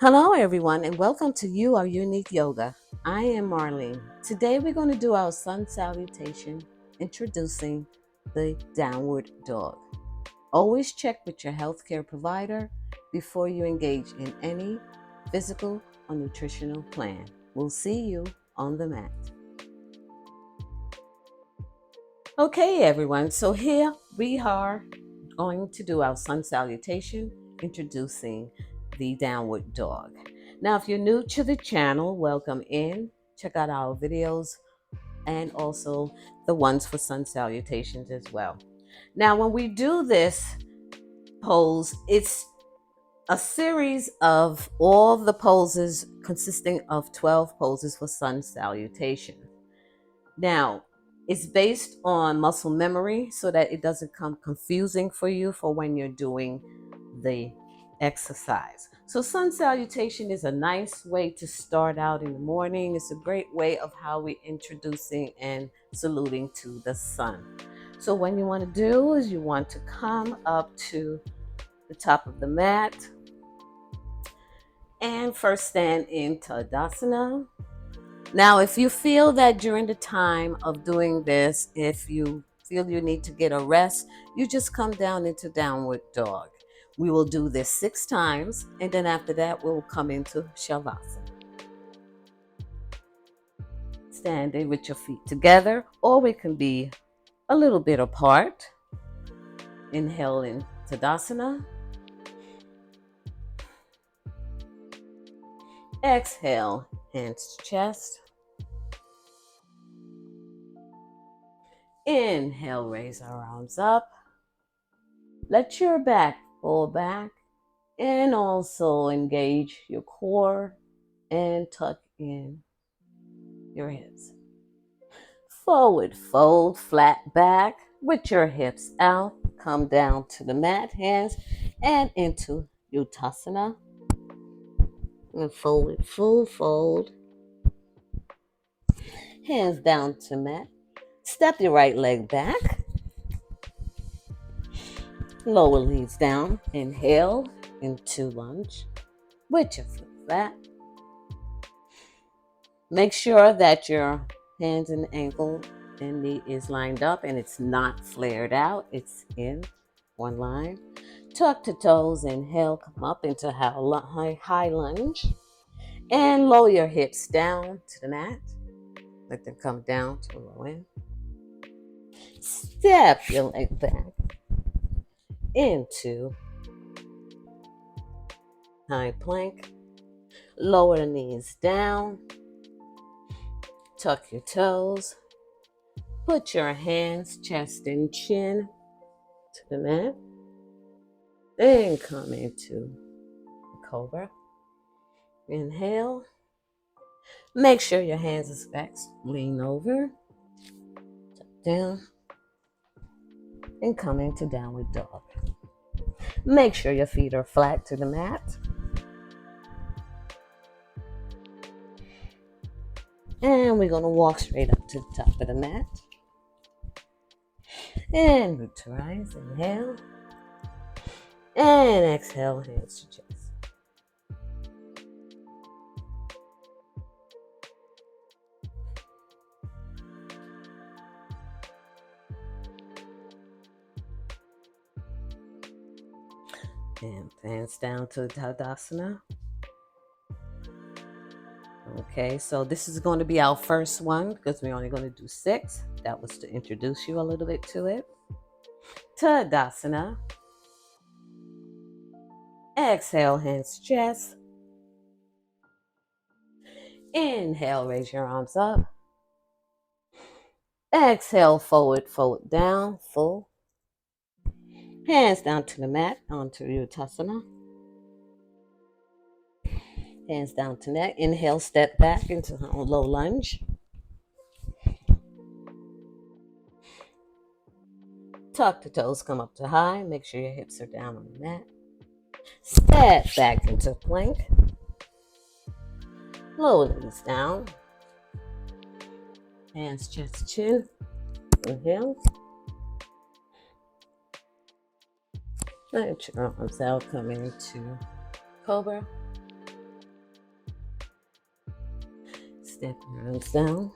Hello, everyone, and welcome to You Are Unique Yoga. I am Marlene. Today, we're going to do our Sun Salutation, introducing the Downward Dog. Always check with your healthcare provider before you engage in any physical or nutritional plan. We'll see you on the mat. Okay, everyone, so here we are going to do our Sun Salutation, introducing the Downward Dog. Now, if you're new to the channel, welcome in. Check out our videos and also the ones for Sun Salutations as well. Now, when we do this pose, it's a series of all the poses consisting of 12 poses for Sun Salutation. Now, it's based on muscle memory so that it doesn't come confusing for you for when you're doing the exercise. So Sun Salutation is a nice way to start out in the morning. It's a great way of how we're introducing and saluting to the sun. So what you want to do is you want to come up to the top of the mat and first stand in Tadasana. Now, if you feel that during the time of doing this, if you feel you need to get a rest, you just come down into Downward Dog. We will do this 6 times, and then after that, we'll come into Shavasana. Standing with your feet together, or we can be a little bit apart. Inhale in Tadasana. Exhale, hands to chest. Inhale, raise our arms up. Let your back pull back and also engage your core and tuck in your hips. Forward fold, flat back with your hips out. Come down to the mat, hands, and into Uttasana. And forward, full fold. Hands down to mat. Step your right leg back. Lower knees down. Inhale into lunge with your foot flat. Make sure that your hands and ankle and knee is lined up and it's not flared out. It's in one line. Tuck the toes. Inhale, come up into high lunge. And lower your hips down to the mat. Let them come down to the low end. Step your leg back into high plank. Lower the knees down. Tuck your toes. Put your hands, chest and chin to the mat. Then come into the cobra. Inhale. Make sure your hands are flexed. Lean over. Tuck down. And come into Downward Dog. Make sure your feet are flat to the mat. And we're going to walk straight up to the top of the mat. And root to rise. Inhale. And exhale, hands to chest. And hands down to Tadasana. Okay, so this is going to be our first one because we're only going to do 6. That was to introduce you a little bit to it. Tadasana. Exhale, hands to chest. Inhale, raise your arms up. Exhale, forward, fold down, full. Hands down to the mat, onto Uttasana. Hands down to neck. Inhale, step back into a low lunge. Tuck the toes, come up to high. Make sure your hips are down on the mat. Step back into plank. Lower the knees down. Hands, chest, chin. Inhale. Let your arms out, come into cobra. Step your arms down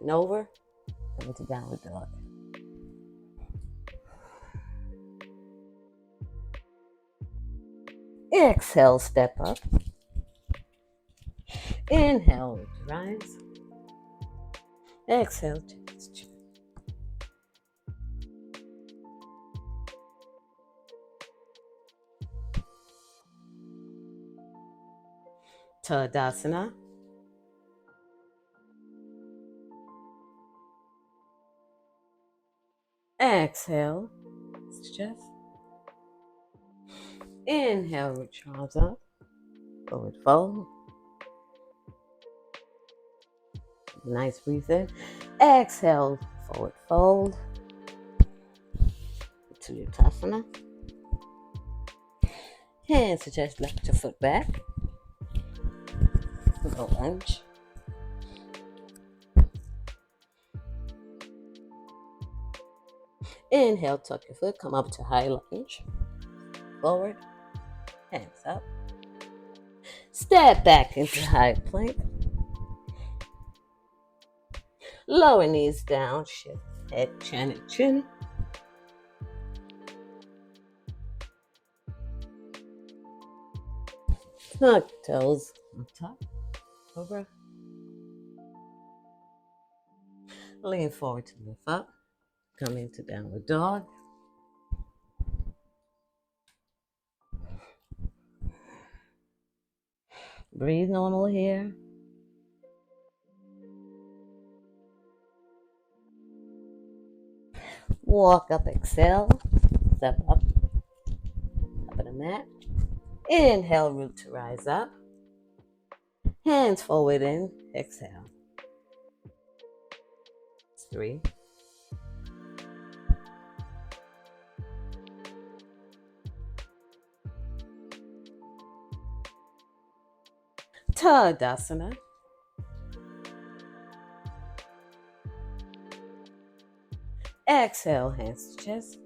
and over. Come into downward dog. Exhale, step up. Inhale, rise. Exhale, chest. Tadasana. Exhale, chest. Inhale, reach your arms up. Forward fold. Nice breathe in. Exhale, forward fold. To your tasana. Hands to chest, left your foot back. Go lunge. Inhale, tuck your foot, come up to high lunge. Forward, hands up. Step back into high plank. Lower knees down, shift head, chin and chin. Tuck toes on top, over. Lean forward to lift up. Come into downward dog. Breathe normal here. Walk up, exhale. Step up of the mat. Inhale, root to rise up. Hands forward in, exhale. 3. Tadasana. Exhale, hands to chest.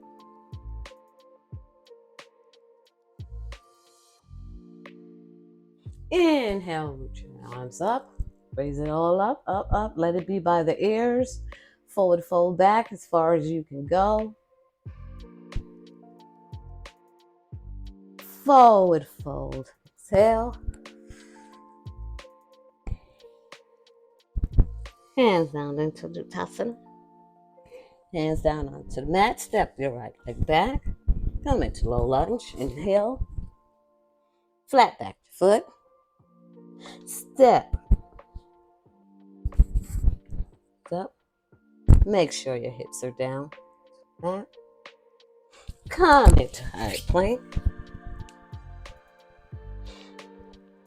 Inhale, root your arms up. Raise it all up, up, up. Let it be by the ears. Forward fold back as far as you can go. Forward fold. Exhale. Hands down into the Uttanasana. Hands down onto the mat. Step your right leg back. Come into low lunge. Inhale. Flat back foot. Step. Up. Make sure your hips are down. Mat. Come into high plank.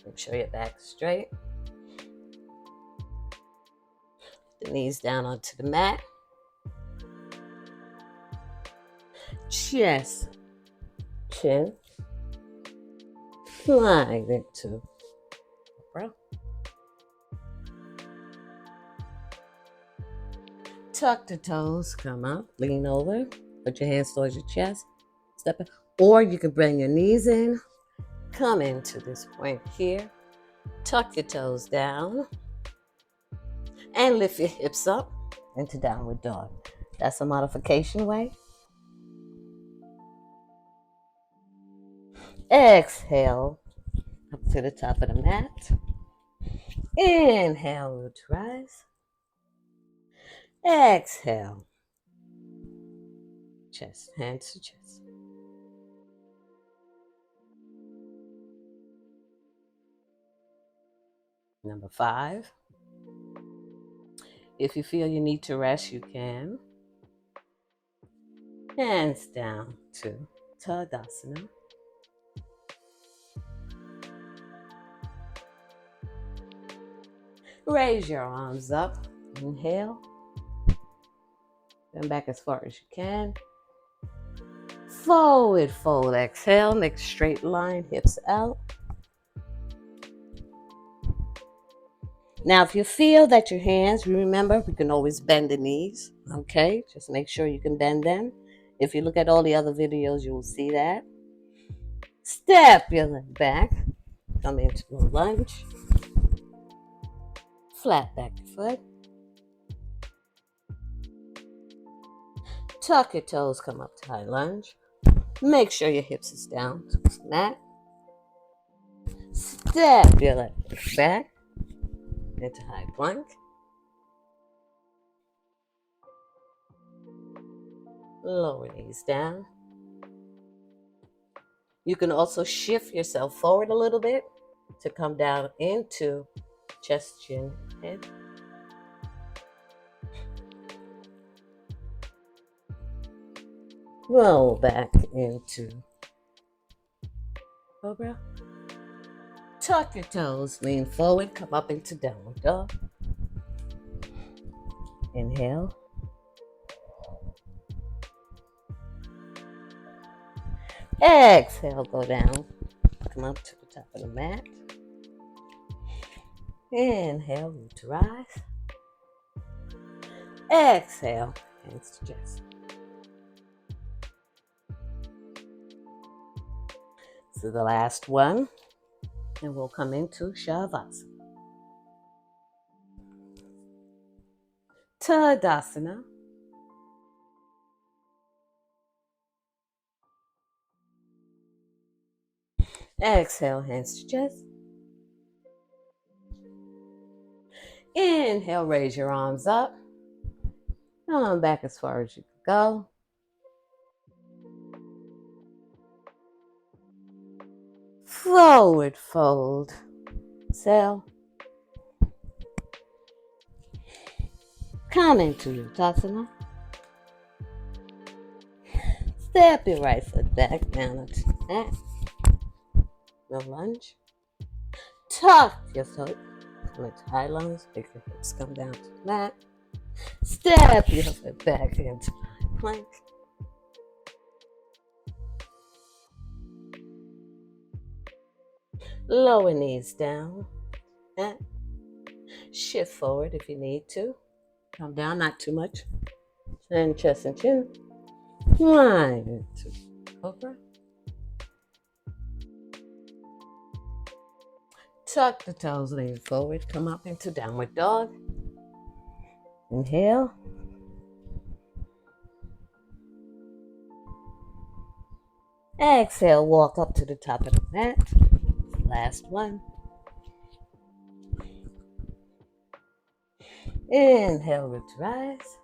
Make sure your back is straight. The knees down onto the mat. Chest, chin, slide into upper. Tuck the toes, come up, lean over, put your hands towards your chest, step in. Or you can bring your knees in, come into this point here, tuck your toes down, and lift your hips up into downward dog. That's a modification way. Exhale up to the top of the mat. Inhale, root to rise. Exhale. Chest, hands to chest. Number 5. If you feel you need to rest, you can. Hands down to Tadasana. Raise your arms up. Inhale. Bend back as far as you can. Forward fold. Exhale. Make a straight line. Hips out. Now, if you feel that your hands, remember, we can always bend the knees. Okay? Just make sure you can bend them. If you look at all the other videos, you will see that. Step your leg back. Come into a lunge. Flat back your foot. Tuck your toes, come up to high lunge. Make sure your hips is down to the mat. Step your left foot back into high plank. Lower knees down. You can also shift yourself forward a little bit to come down into chest, chin, head. Roll back into cobra. Tuck your toes, lean forward, come up into downward dog. Inhale. Exhale, go down. Come up to the top of the mat. Inhale, root to rise. Exhale, hands to chest. So the last one, and we'll come into Shavasana. Tadasana. Exhale, hands to chest. Inhale, raise your arms up. Come back as far as you can go. Forward fold. Exhale. Come into your Tadasana. Step your right foot back down onto the mat. No lunge. Tuck your foot. Come into high lunge. Make your hips come down to the mat. Step your foot back into high plank. Lower knees down. And shift forward if you need to. Come down, not too much. Chin, chest, and chin. Line into cobra. Tuck the toes, lean forward. Come up into downward dog. Inhale. Exhale, walk up to the top of the mat. Last one. Inhale, root to rise.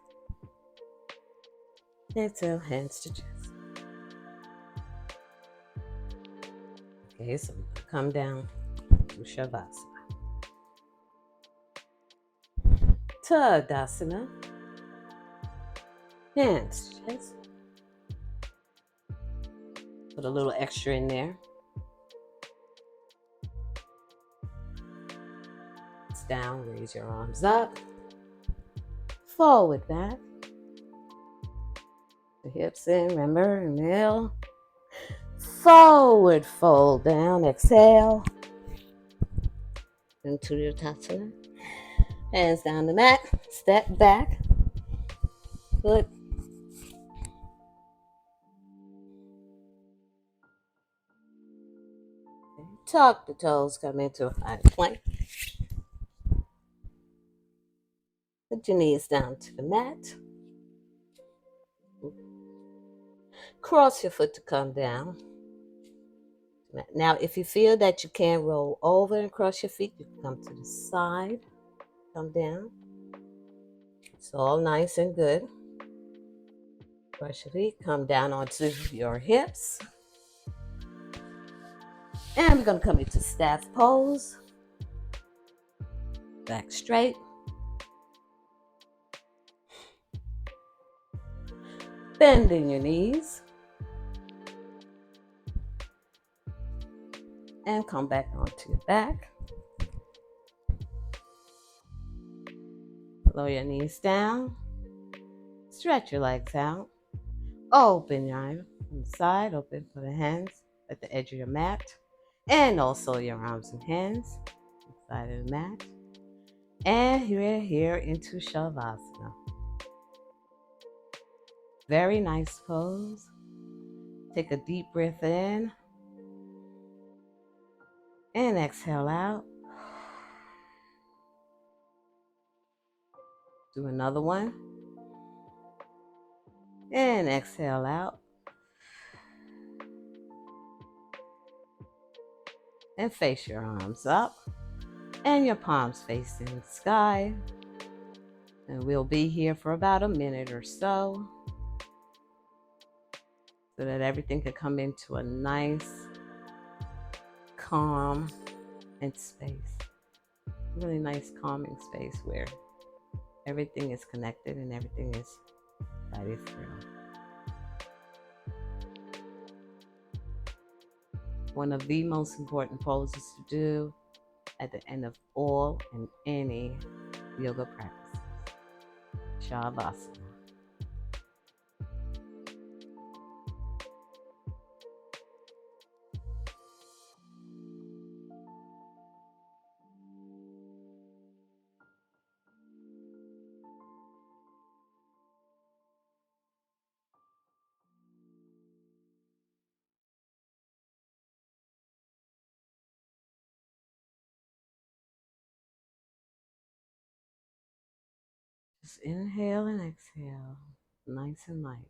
Exhale, hands to chest. Okay, so we're going to come down to Shavasana. Tadasana. Hands to chest. Put a little extra in there. It's down, raise your arms up. Forward back. The hips in, remember, inhale. Forward fold down, exhale. Into your Tadasana. Hands down the mat, step back. Foot. Tuck the toes, come into a high plank. Put your knees down to the mat. Cross your foot to come down. Now, if you feel that you can't roll over and cross your feet, you can come to the side, come down. It's all nice and good. Cross your feet, come down onto your hips. And we're going to come into staff pose. Back straight. Bending your knees. And come back onto your back. Lower your knees down. Stretch your legs out. Open your arms on the side. Open for the hands at the edge of your mat. And also your arms and hands inside of the mat. And we're here into Shavasana. Very nice pose. Take a deep breath in. And exhale out. Do another one. And exhale out. And face your arms up. And your palms facing the sky. And we'll be here for about a minute or so that everything can come into a nice, calm, and space. Really nice, calming space where everything is connected and everything is guided through. One of the most important poses to do at the end of all and any yoga practices. Shavasana. Just inhale and exhale, nice and light.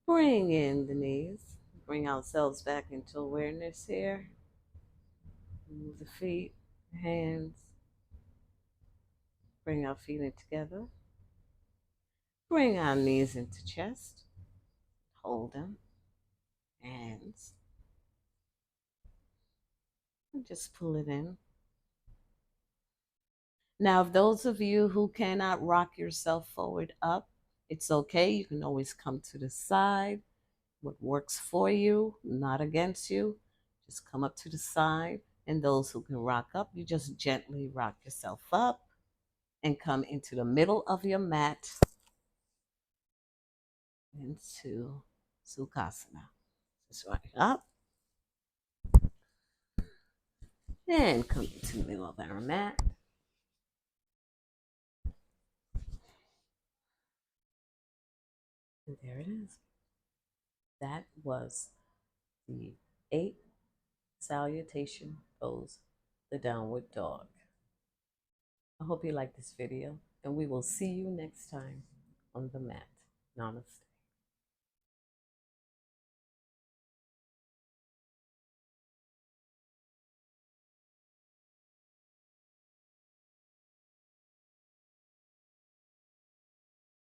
Bring in the knees. Bring ourselves back into awareness here. Move the feet, hands. Bring our feet in together. Bring our knees into chest. Hold them. Hands. And just pull it in. Now, if those of you who cannot rock yourself forward up, it's okay. You can always come to the side. What works for you, not against you. Just come up to the side. And those who can rock up, you just gently rock yourself up and come into the middle of your mat into Sukhasana. Just rock up and come into the middle of our mat. And there it is. That was the 8th salutation pose, the downward dog. I hope you like this video, and we will see you next time on the mat. Namaste.